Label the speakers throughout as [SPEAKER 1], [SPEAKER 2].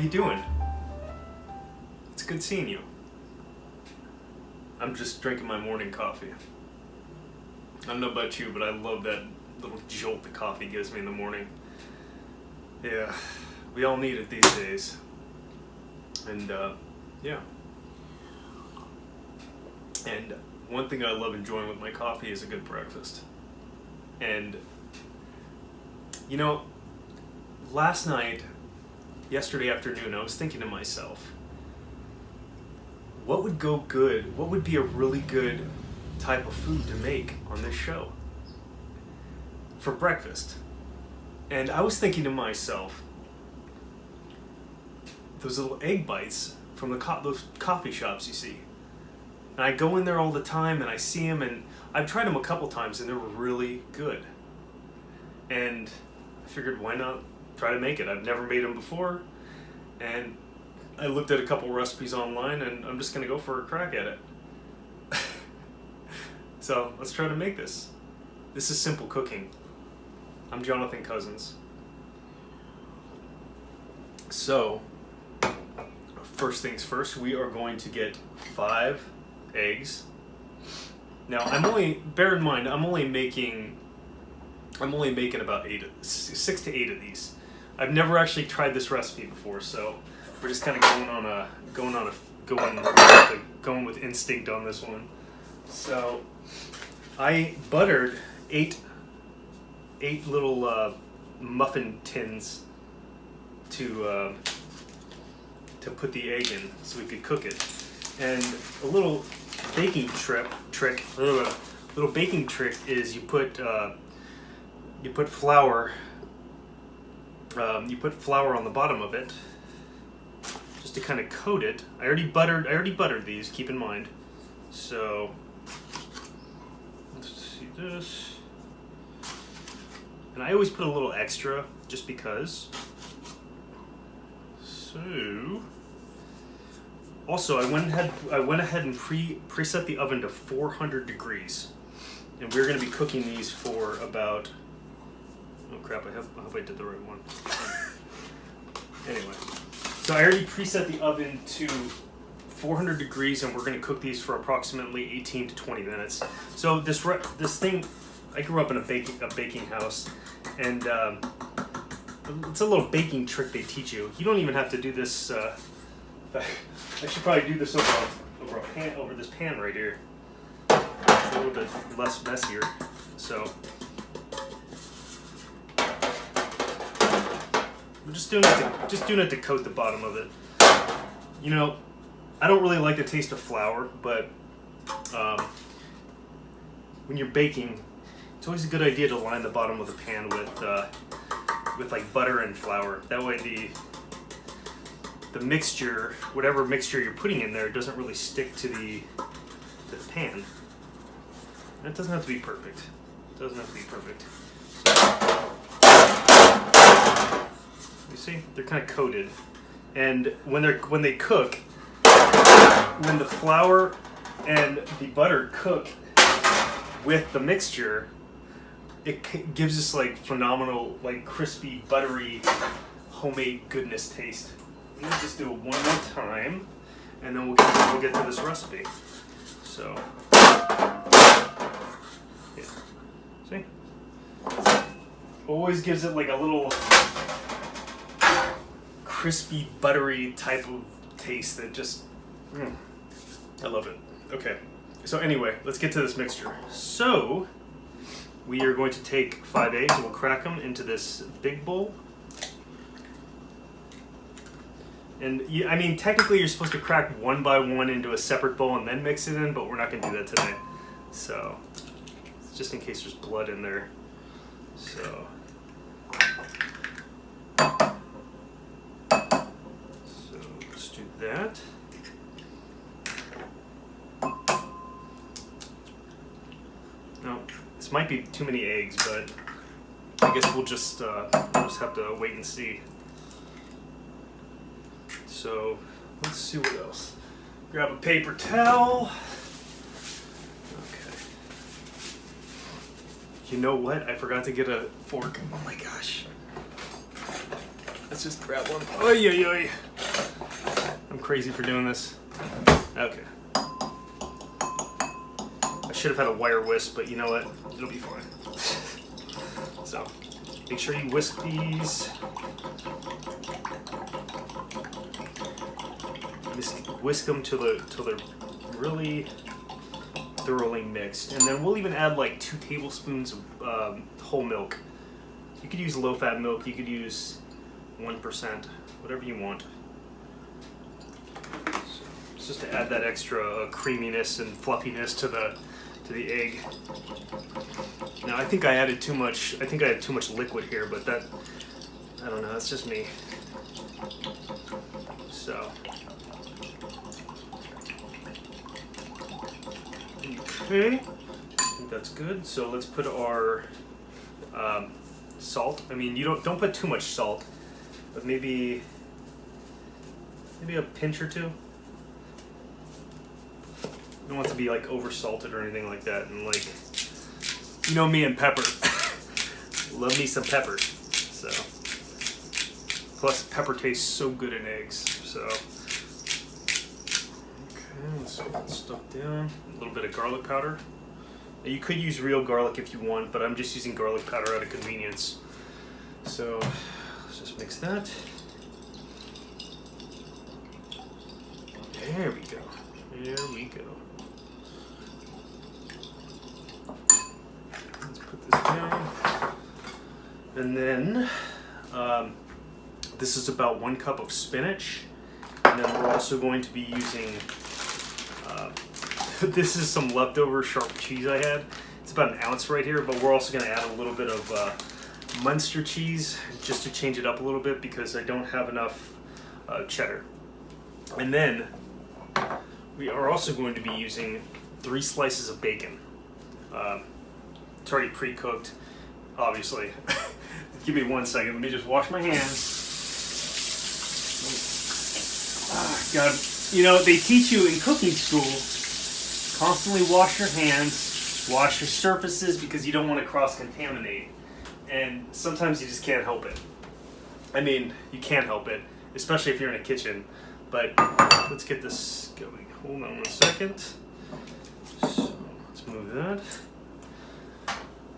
[SPEAKER 1] you doing? It's good seeing you. I'm just drinking my morning coffee. I don't know about you, but I love that little jolt the coffee gives me in the morning. Yeah, we all need it these days. And yeah. And one thing I love enjoying with my coffee is a good breakfast. And you know, yesterday afternoon, I was thinking to myself, what would go good? What would be a really good type of food to make on this show for breakfast? And I was thinking to myself, those little egg bites from those coffee shops you see. And I go in there all the time and I see them, and I've tried them a couple times and they're really good. And I figured, why not try to make it? I've never made them before, and I looked at a couple recipes online, and I'm just gonna go for a crack at it. So let's try to make this. This is simple cooking. I'm Jonathan Cousins. So, first things first, we are going to get 5 eggs. Now, bear in mind, I'm only making about 6 to 8 of these. I've never actually tried this recipe before, so we're just kind of going with instinct on this one. So I buttered 8 little muffin tins to put the egg in so we could cook it. And a little baking trick is you put flour. You put flour on the bottom of it just to kind of coat it. I already buttered these, keep in mind. So let's see this. And I always put a little extra just because. So also I went ahead and preset the oven to 400 degrees. And we're going to be cooking these for about, oh crap, I hope I did the right one. Anyway, so I already preset the oven to 400 degrees, and we're going to cook these for approximately 18 to 20 minutes. So this thing, I grew up in a baking house, and it's a little baking trick they teach you. You don't even have to do this. I should probably do this over this pan right here. It's a little bit less messier. So I'm just doing it to coat the bottom of it. You know, I don't really like the taste of flour, but when you're baking, it's always a good idea to line the bottom of the pan with like butter and flour. That way the mixture, whatever mixture you're putting in there, doesn't really stick to the pan. And it doesn't have to be perfect. So, you see, they're kind of coated, and when they cook, when the flour and the butter cook with the mixture, it gives us like phenomenal, like crispy, buttery, homemade goodness taste. Let me just do it one more time, and then we'll get to this recipe. So, yeah, see, always gives it like a little crispy, buttery type of taste that just, I love it. Okay, so anyway, let's get to this mixture. So we are going to take 5 eggs and we'll crack them into this big bowl. And I mean, technically you're supposed to crack one by one into a separate bowl and then mix it in, but we're not going to do that today. So, just in case there's blood in there. So let's do that. Now, this might be too many eggs, but I guess we'll just have to wait and see. So let's see what else. Grab a paper towel. Okay. You know what? I forgot to get a fork. Oh my gosh. Let's just grab one. Oy, oy, oy. I'm crazy for doing this. Okay. I should have had a wire whisk, but you know what? It'll be fine. So, make sure you whisk these. Whisk them till they're really thoroughly mixed, and then we'll even add like 2 tablespoons of whole milk. You could use low-fat milk. You could use 1%, whatever you want. So it's just to add that extra creaminess and fluffiness to the egg. Now I think I added too much. I think I had too much liquid here, but that, I don't know. That's just me. So. Okay, I think that's good. So let's put our salt. I mean, you don't put too much salt, but maybe a pinch or 2. You don't want it to be like over salted or anything like that. And like, you know me and pepper. Love me some pepper. So plus pepper tastes so good in eggs. So. Let's put that stuff down. A little bit of garlic powder. Now, you could use real garlic if you want, but I'm just using garlic powder out of convenience. So let's just mix that. There we go. There we go. Let's put this down. And then this is about 1 cup of spinach. And then we're also going to be using this is some leftover sharp cheese I had. It's about 1 ounce right here, but we're also going to add a little bit of Munster cheese just to change it up a little bit because I don't have enough cheddar. And then we are also going to be using 3 slices of bacon. It's already pre-cooked, obviously. Give me 1 second. Let me just wash my hands. God, you know, they teach you in cooking school, constantly wash your hands, wash your surfaces because you don't want to cross-contaminate. And sometimes you just can't help it. I mean, you can't help it, especially if you're in a kitchen. But let's get this going. Hold on 1 second. So let's move that.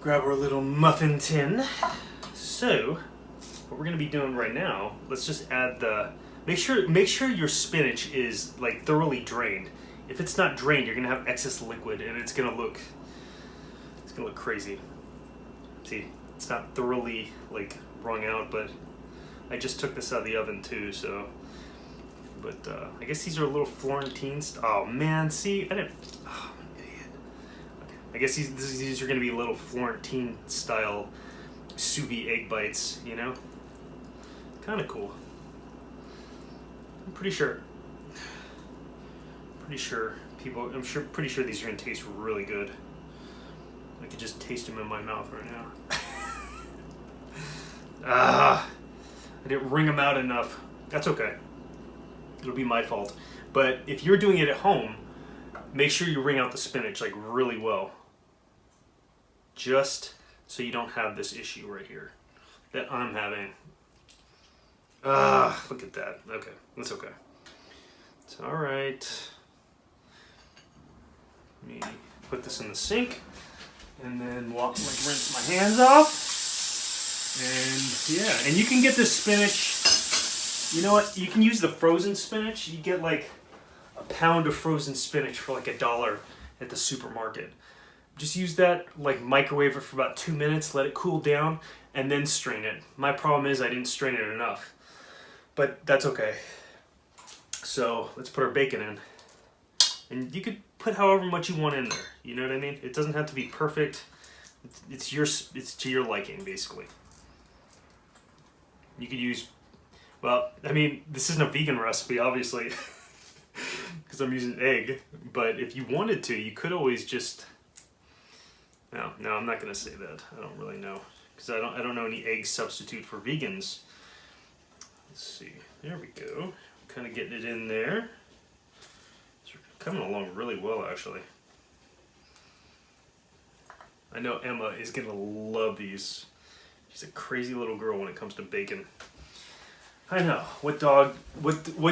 [SPEAKER 1] Grab our little muffin tin. So what we're going to be doing right now, let's just add the... Make sure your spinach is like thoroughly drained. If it's not drained, you're gonna have excess liquid, and it's gonna look crazy. See, it's not thoroughly like wrung out, but I just took this out of the oven too. So, but I guess these are a little Florentines. Oh man, see, I didn't. Oh, I'm an idiot. Okay. I guess these are gonna be little Florentine style sous vide egg bites. You know, kind of cool. I'm pretty sure people, pretty sure these are gonna taste really good. I could just taste them in my mouth right now. I didn't wring them out enough. That's okay. It'll be my fault. But if you're doing it at home, make sure you wring out the spinach like really well. Just so you don't have this issue right here that I'm having. Look at that. Okay, that's okay. It's all right. Let me put this in the sink and then rinse my hands off. And yeah, and you can get this spinach. You know what? You can use the frozen spinach. You get like a pound of frozen spinach for like $1 at the supermarket. Just use that, like microwave it for about 2 minutes, let it cool down, and then strain it. My problem is I didn't strain it enough, but that's okay. So let's put our bacon in. And you could put however much you want in there. You know what I mean? It doesn't have to be perfect. It's to your liking, basically. You could use, well, I mean, this isn't a vegan recipe, obviously, because I'm using egg. But if you wanted to, you could always just. No, I'm not gonna say that. I don't really know, because I don't know any egg substitute for vegans. Let's see. There we go. Kind of getting it in there. It's coming along really well, actually. I know Emma is gonna love these. She's a crazy little girl when it comes to bacon. I know. What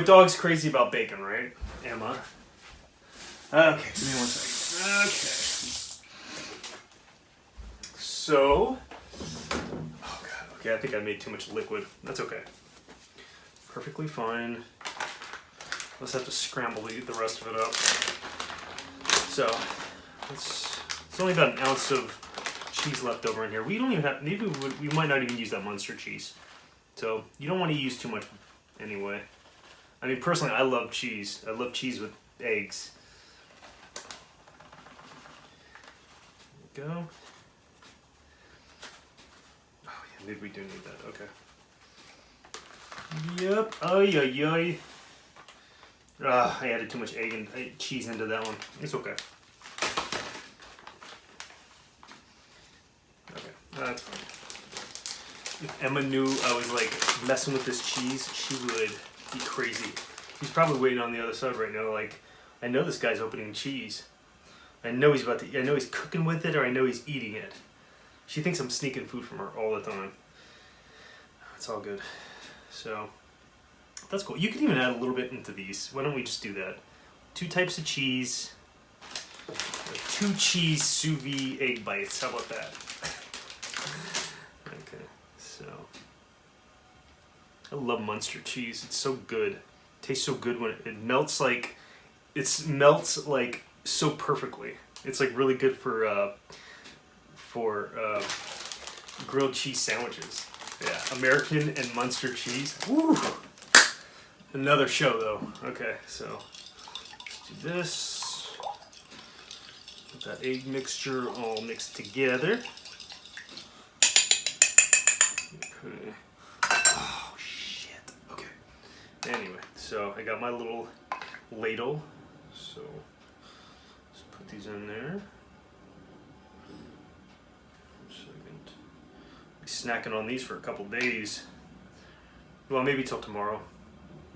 [SPEAKER 1] dog's crazy about bacon, right? Emma. Okay, give me 1 second. Okay. So, oh god, okay, I think I made too much liquid. That's okay. Perfectly fine. Let's have to scramble the rest of it up. So, it's only about an ounce of cheese left over in here. We don't even have, maybe we might not even use that Munster cheese. So, you don't want to use too much anyway. I mean, personally, I love cheese. I love cheese with eggs. There we go. Oh yeah, maybe we do need that, okay. Yep, ay. I added too much egg and cheese into that one. It's okay. Okay, that's fine. If Emma knew I was like messing with this cheese, she would be crazy. She's probably waiting on the other side right now. Like, I know this guy's opening cheese. I know he's cooking with it, or I know he's eating it. She thinks I'm sneaking food from her all the time. It's all good. So, that's cool. You can even add a little bit into these. Why don't we just do that? 2 types of cheese. 2 cheese sous vide egg bites. How about that? Okay, so. I love Munster cheese. It's so good. It tastes so good when it melts like, so perfectly. It's like really good for grilled cheese sandwiches. Yeah, American and Munster cheese. Woo! Another show though. Okay, so let's do this. Get that egg mixture all mixed together. Okay. Oh shit. Okay. Anyway, so I got my little ladle. So let's put these in there. 1 second. Be snacking on these for a couple days. Well, maybe till tomorrow.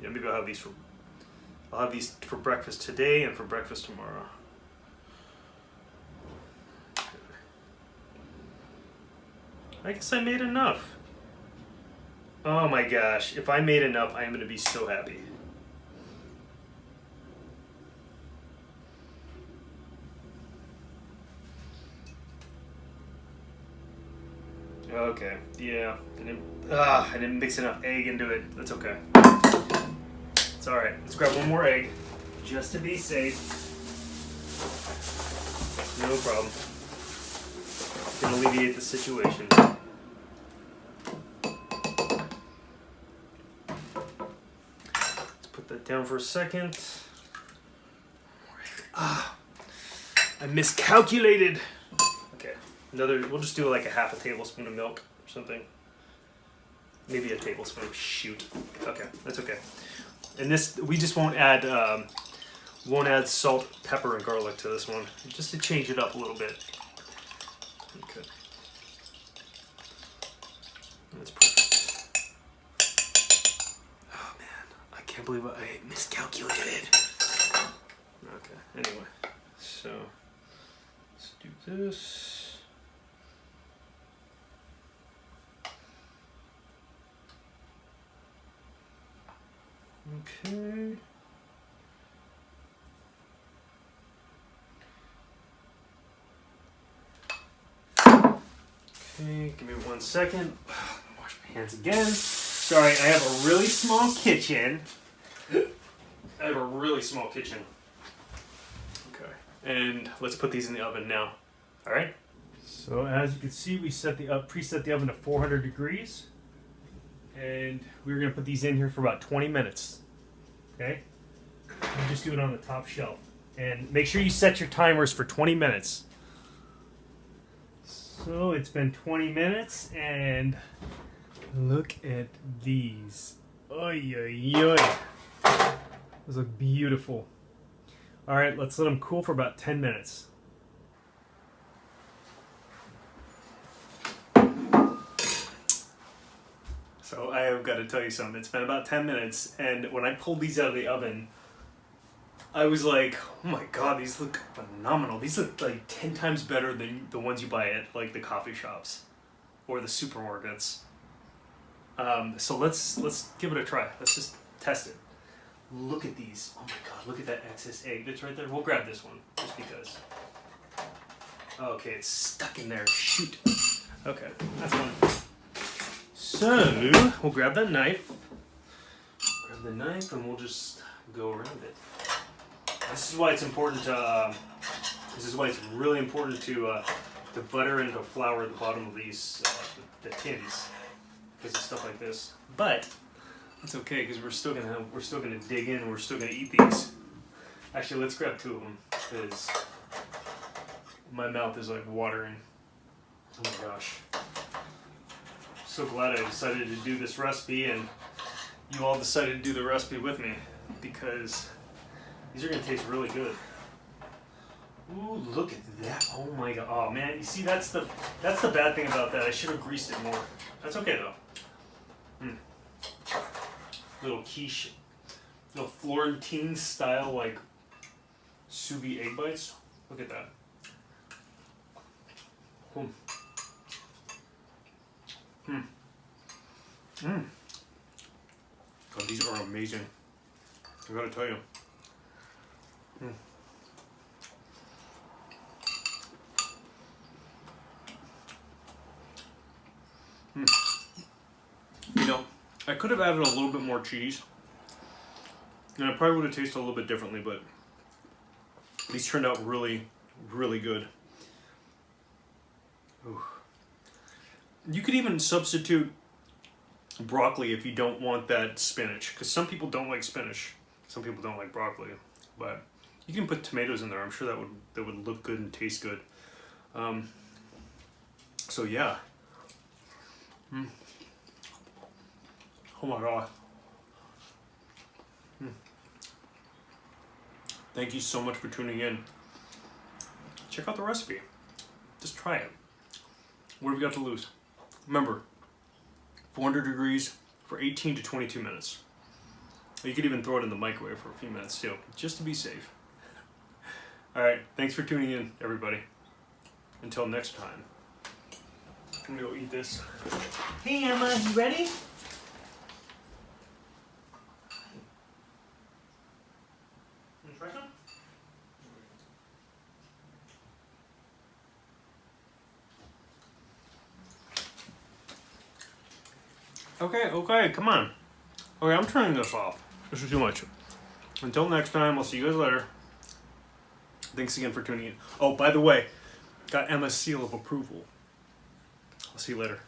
[SPEAKER 1] Yeah, maybe I'll have these for breakfast today and for breakfast tomorrow. Okay. I guess I made enough. Oh my gosh, if I made enough, I'm gonna be so happy. Okay, yeah, I didn't mix enough egg into it. That's okay. It's alright. Let's grab one more egg, just to be safe. No problem. Can alleviate the situation. Let's put that down for a second. I miscalculated. Okay, we'll just do like a half a tablespoon of milk or something. Maybe a tablespoon. Shoot. Okay, that's okay. And this, we just won't add salt, pepper, and garlic to this one, just to change it up a little bit. Okay. That's perfect. Oh man, I can't believe I miscalculated. Okay, anyway, so let's do this. Okay. Okay, give me 1 second. Wash my hands again. Sorry, I have a really small kitchen. Okay, and let's put these in the oven now. All right. So as you can see, we preset the oven to 400 degrees. And we're going to put these in here for about 20 minutes. Okay? You just do it on the top shelf. And make sure you set your timers for 20 minutes. So it's been 20 minutes and look at these. Oy, oy, oy. Those look beautiful. Alright, let's let them cool for about 10 minutes. So I have got to tell you something. It's been about 10 minutes, and when I pulled these out of the oven, I was like, oh my god, these look phenomenal. These look like 10 times better than the ones you buy at like the coffee shops or the supermarkets. So let's give it a try. Let's just test it. Look at these. Oh my god, look at that excess egg that's right there. We'll grab this one just because. Okay, it's stuck in there. Shoot. Okay, that's fine. So we'll grab that knife. Grab the knife and we'll just go around it. This is why it's important to. This is why it's really important to butter and to flour the bottom of these the tins because of stuff like this. But it's okay because we're still gonna dig in and we're still gonna eat these. Actually, let's grab two of them because my mouth is like watering. Oh my gosh! So glad I decided to do this recipe and you all decided to do the recipe with me because these are gonna taste really good. Ooh, look at that! Oh my god! Oh man, you see that's the bad thing about that. I should have greased it more. That's okay though. Little quiche, little Florentine style like sous vide egg bites. Look at that. God, these are amazing. I gotta tell you. You know, I could have added a little bit more cheese, and it probably would have tasted a little bit differently, but these turned out really, really good. Ooh. You could even substitute broccoli if you don't want that spinach, because some people don't like spinach, some people don't like broccoli, but you can put tomatoes in there. I'm sure that would look good and taste good. So yeah. Oh my god. Thank you so much for tuning in. Check out the recipe. Just try it. What have we got to lose? Remember, 400 degrees for 18 to 22 minutes. You could even throw it in the microwave for a few minutes too, just to be safe. Alright, thanks for tuning in, everybody. Until next time. I'm gonna go eat this. Hey Emma, you ready? Okay, come on. Okay, I'm turning this off. This is too much. Until next time, I'll see you guys later. Thanks again for tuning in. Oh, by the way, got Emma's seal of approval. I'll see you later.